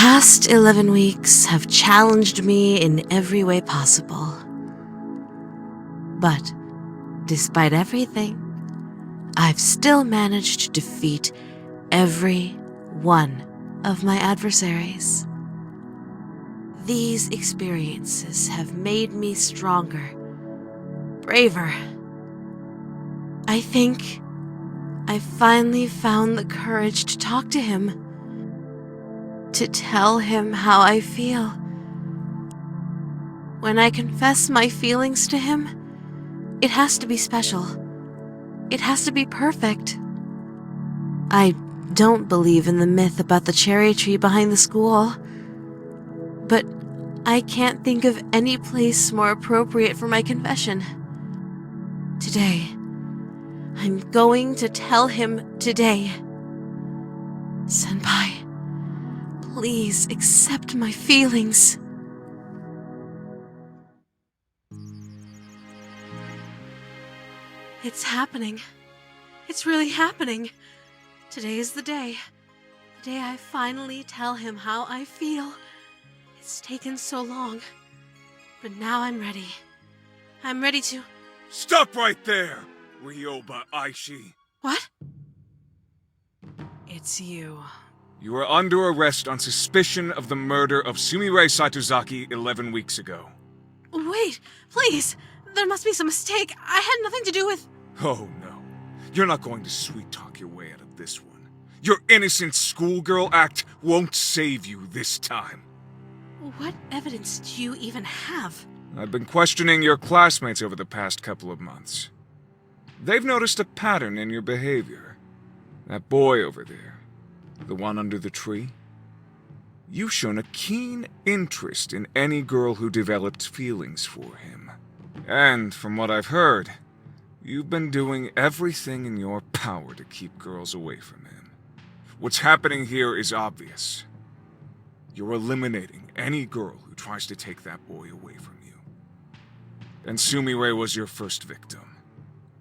past 11 weeks have challenged me in every way possible. But, despite everything, I've still managed to defeat every one of my adversaries. These experiences have made me stronger, braver. I think I finally found the courage to talk to him, to tell him how I feel. When I confess my feelings to him, it has to be special. It has to be perfect. I don't believe in the myth about the cherry tree behind the school, but I can't think of any place more appropriate for my confession. Today, I'm going to tell him today. Senpai, please accept my feelings. It's happening. It's really happening. Today is the day. The day I finally tell him how I feel. It's taken so long, but now I'm ready. I'm ready to... Stop right there, Rioba Aishi. What? It's you. You are under arrest on suspicion of the murder of Sumire Saitozaki 11 weeks ago. Wait, please! There must be some mistake. I had nothing to do with... Oh no, you're not going to sweet-talk your way out of this one. Your innocent schoolgirl act won't save you this time. What evidence do you even have? I've been questioning your classmates over the past couple of months. They've noticed a pattern in your behavior. That boy over there, the one under the tree. You've shown a keen interest in any girl who developed feelings for him. And from what I've heard, you've been doing everything in your power to keep girls away from him. What's happening here is obvious. You're eliminating any girl who tries to take that boy away from you. And Sumire was your first victim.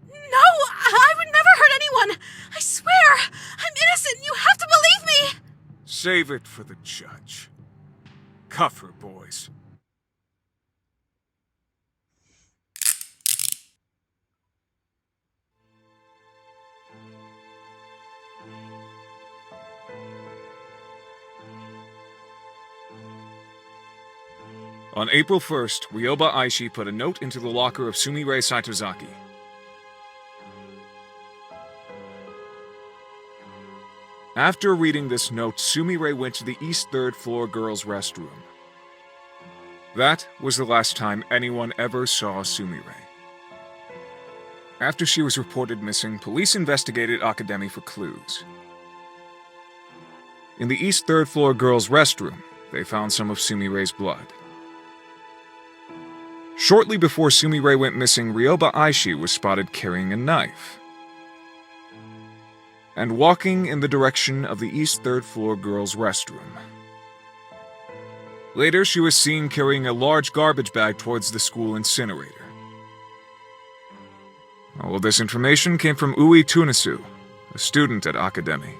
No! I would never hurt anyone! I swear! I'm innocent! You have to believe me! Save it for the judge. Cuff her, boys. On April 1st, Rioba Aishi put a note into the locker of Sumire Saitozaki. After reading this note, Sumire went to the East 3rd floor girls' restroom. That was the last time anyone ever saw Sumire. After she was reported missing, police investigated Academy for clues. In the East 3rd floor girls' restroom, they found some of Sumire's blood. Shortly before Sumire went missing, Rioba Aishi was spotted carrying a knife and walking in the direction of the East 3rd floor girls' restroom. Later, she was seen carrying a large garbage bag towards the school incinerator. All of this information came from Ui Tunisu, a student at Academy,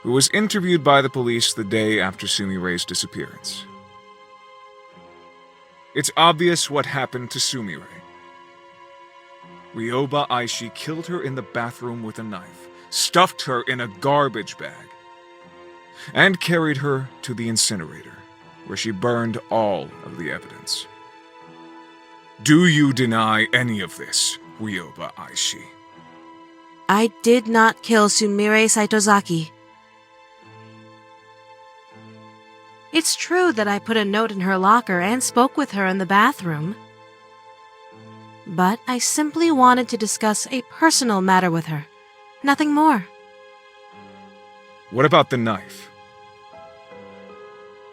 who was interviewed by the police the day after Sumire's disappearance. It's obvious what happened to Sumire. Rioba Aishi killed her in the bathroom with a knife, stuffed her in a garbage bag, and carried her to the incinerator, where she burned all of the evidence. Do you deny any of this, Rioba Aishi? I did not kill Sumire Saitozaki. It's true that I put a note in her locker and spoke with her in the bathroom. But I simply wanted to discuss a personal matter with her. Nothing more. What about the knife?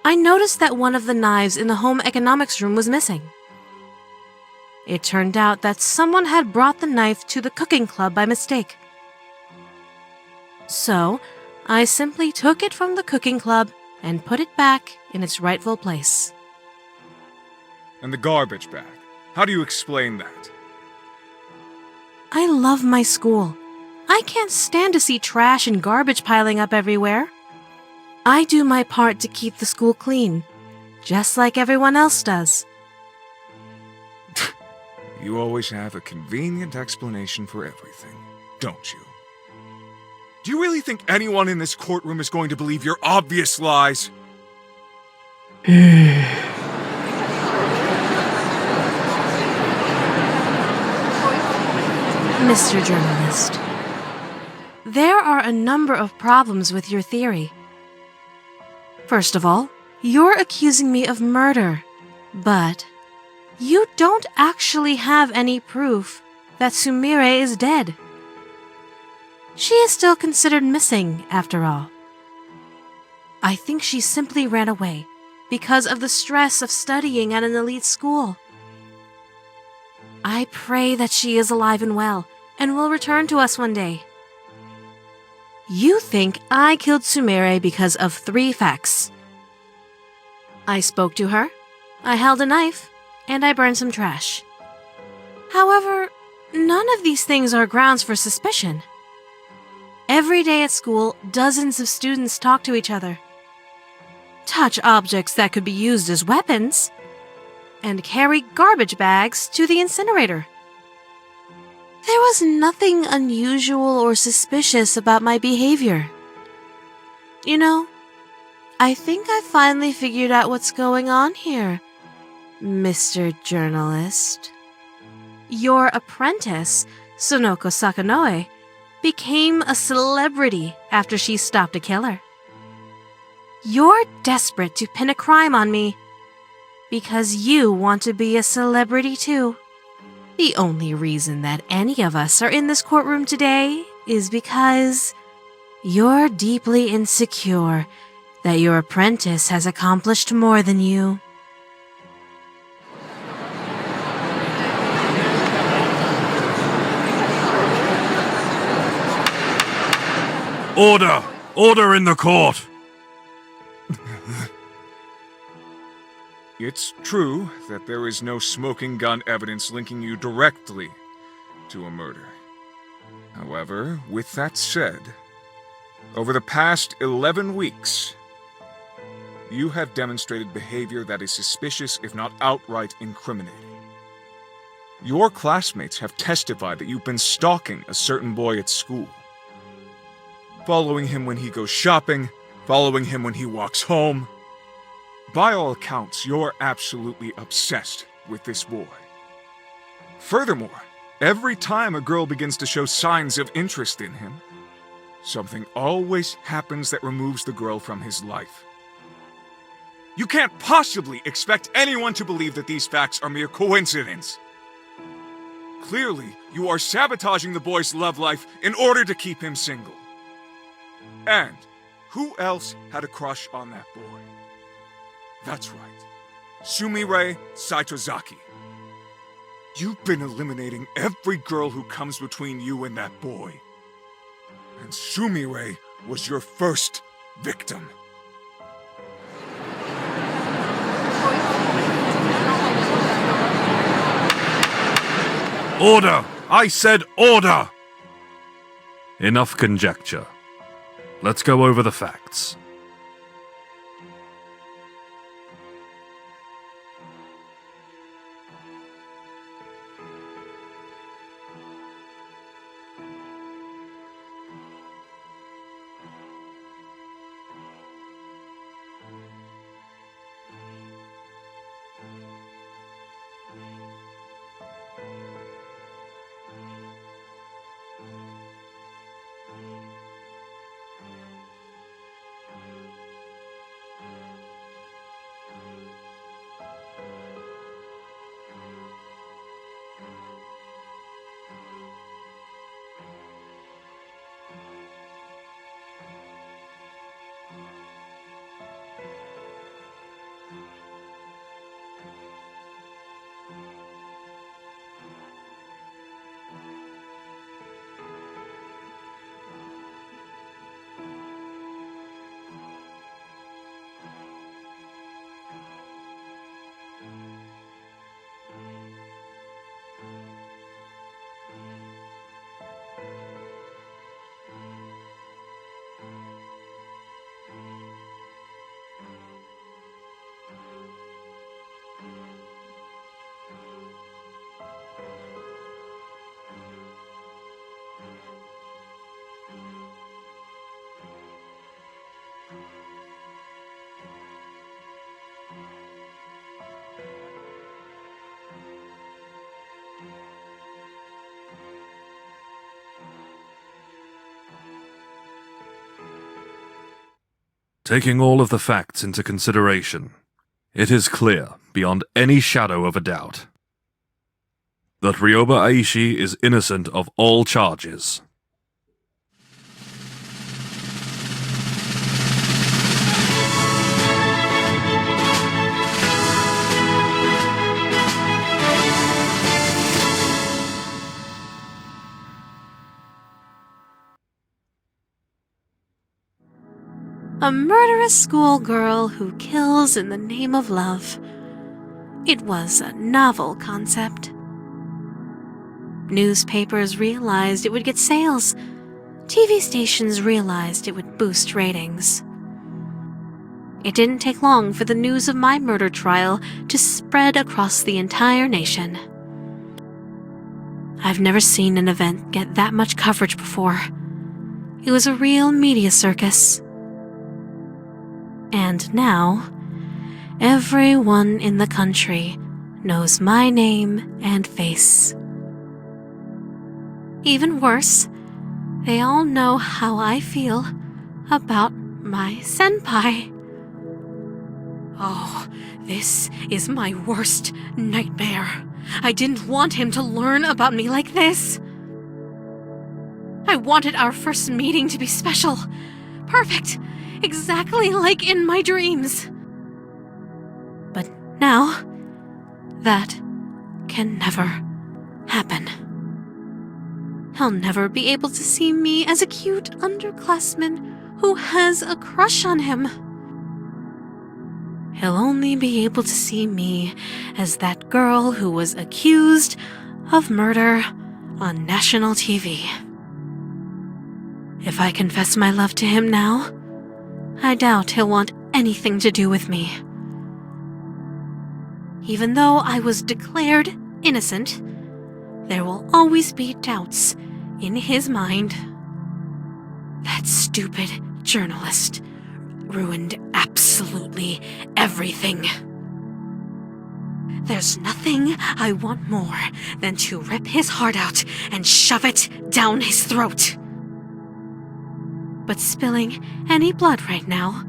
I noticed that one of the knives in the home economics room was missing. It turned out that someone had brought the knife to the cooking club by mistake. So, I simply took it from the cooking club and put it back in its rightful place. And the garbage bag? How do you explain that? I love my school. I can't stand to see trash and garbage piling up everywhere. I do my part to keep the school clean, just like everyone else does. You always have a convenient explanation for everything, don't you? Do you really think anyone in this courtroom is going to believe your obvious lies? Mr. Journalist, there are a number of problems with your theory. First of all, you're accusing me of murder, but you don't actually have any proof that Sumire is dead. She is still considered missing, after all. I think she simply ran away because of the stress of studying at an elite school. I pray that she is alive and well and will return to us one day. You think I killed Sumire because of 3 facts. I spoke to her, I held a knife, and I burned some trash. However, none of these things are grounds for suspicion. Every day at school, dozens of students talk to each other, touch objects that could be used as weapons, and carry garbage bags to the incinerator. There was nothing unusual or suspicious about my behavior. You know, I think I finally figured out what's going on here, Mr. Journalist. Your apprentice, Sonoko Sakanoe, became a celebrity after she stopped a killer. You're desperate to pin a crime on me because you want to be a celebrity too. The only reason that any of us are in this courtroom today is because you're deeply insecure that your apprentice has accomplished more than you. Order! Order in the court! It's true that there is no smoking gun evidence linking you directly to a murder. However, with that said, over the past 11 weeks, you have demonstrated behavior that is suspicious, if not outright incriminating. Your classmates have testified that you've been stalking a certain boy at school. Following him when he goes shopping, following him when he walks home. By all accounts, you're absolutely obsessed with this boy. Furthermore, every time a girl begins to show signs of interest in him, something always happens that removes the girl from his life. You can't possibly expect anyone to believe that these facts are mere coincidence. Clearly, you are sabotaging the boy's love life in order to keep him single. And who else had a crush on that boy? That's right, Sumire Saitozaki. You've been eliminating every girl who comes between you and that boy. And Sumire was your first victim. Order! I said order! Enough conjecture. Let's go over the facts. Taking all of the facts into consideration, it is clear, beyond any shadow of a doubt, that Rioba Aishi is innocent of all charges. A murderous schoolgirl who kills in the name of love. It was a novel concept. Newspapers realized it would get sales. TV stations realized it would boost ratings. It didn't take long for the news of my murder trial to spread across the entire nation. I've never seen an event get that much coverage before. It was a real media circus. And now, everyone in the country knows my name and face. Even worse, they all know how I feel about my senpai. Oh, this is my worst nightmare. I didn't want him to learn about me like this. I wanted our first meeting to be special, perfect, exactly like in my dreams. But now, that can never happen. He'll never be able to see me as a cute underclassman who has a crush on him. He'll only be able to see me as that girl who was accused of murder on national TV. If I confess my love to him now, I doubt he'll want anything to do with me. Even though I was declared innocent, there will always be doubts in his mind. That stupid journalist ruined absolutely everything. There's nothing I want more than to rip his heart out and shove it down his throat. But spilling any blood right now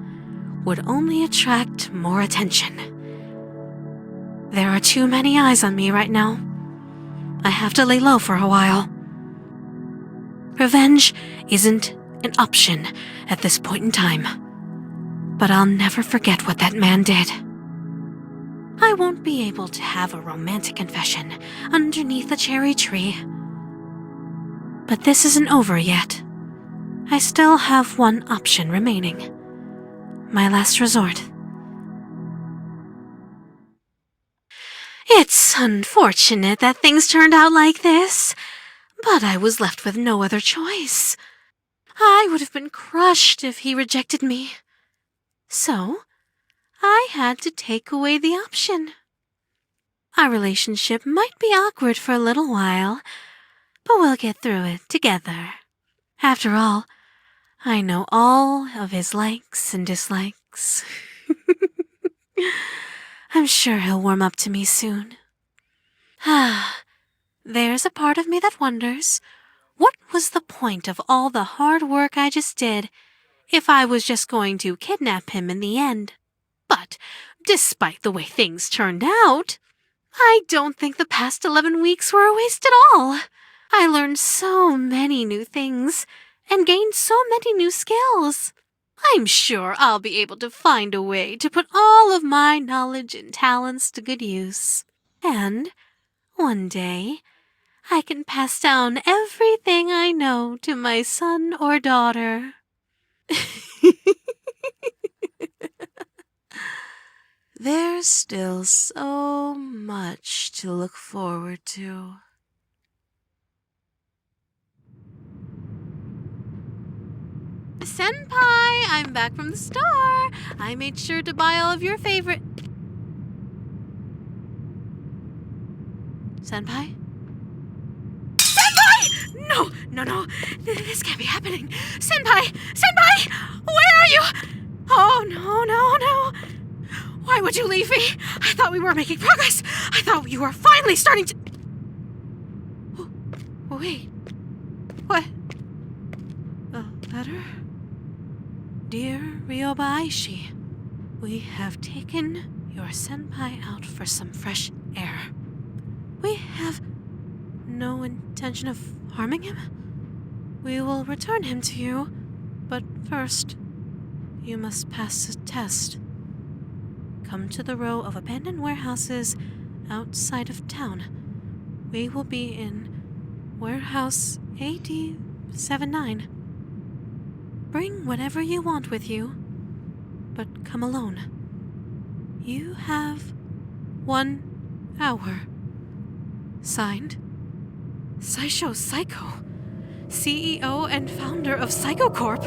would only attract more attention. There are too many eyes on me right now. I have to lay low for a while. Revenge isn't an option at this point in time. But I'll never forget what that man did. I won't be able to have a romantic confession underneath a cherry tree. But this isn't over yet. I still have one option remaining. My last resort. It's unfortunate that things turned out like this, but I was left with no other choice. I would have been crushed if he rejected me. So, I had to take away the option. Our relationship might be awkward for a little while, but we'll get through it together. After all, I know all of his likes and dislikes. I'm sure he'll warm up to me soon. There's a part of me that wonders, what was the point of all the hard work I just did if I was just going to kidnap him in the end? But, despite the way things turned out, I don't think the past 11 weeks were a waste at all. I learned so many new things and gained so many new skills. I'm sure I'll be able to find a way to put all of my knowledge and talents to good use. And one day, I can pass down everything I know to my son or daughter. There's still so much to look forward to. Senpai, I'm back from the store. I made sure to buy all of your favorite... Senpai? Senpai! No. This can't be happening. Senpai! Where are you? Oh, no. Why would you leave me? I thought we were making progress. I thought you were finally starting to... Oh, wait. What? A letter? Dear Rioba Aishi, we have taken your senpai out for some fresh air. We have no intention of harming him. We will return him to you, but first, you must pass a test. Come to the row of abandoned warehouses outside of town. We will be in warehouse 8079. Bring whatever you want with you, but come alone. You have 1 hour. Signed, Saisho Psycho, CEO and founder of Psycho Corp.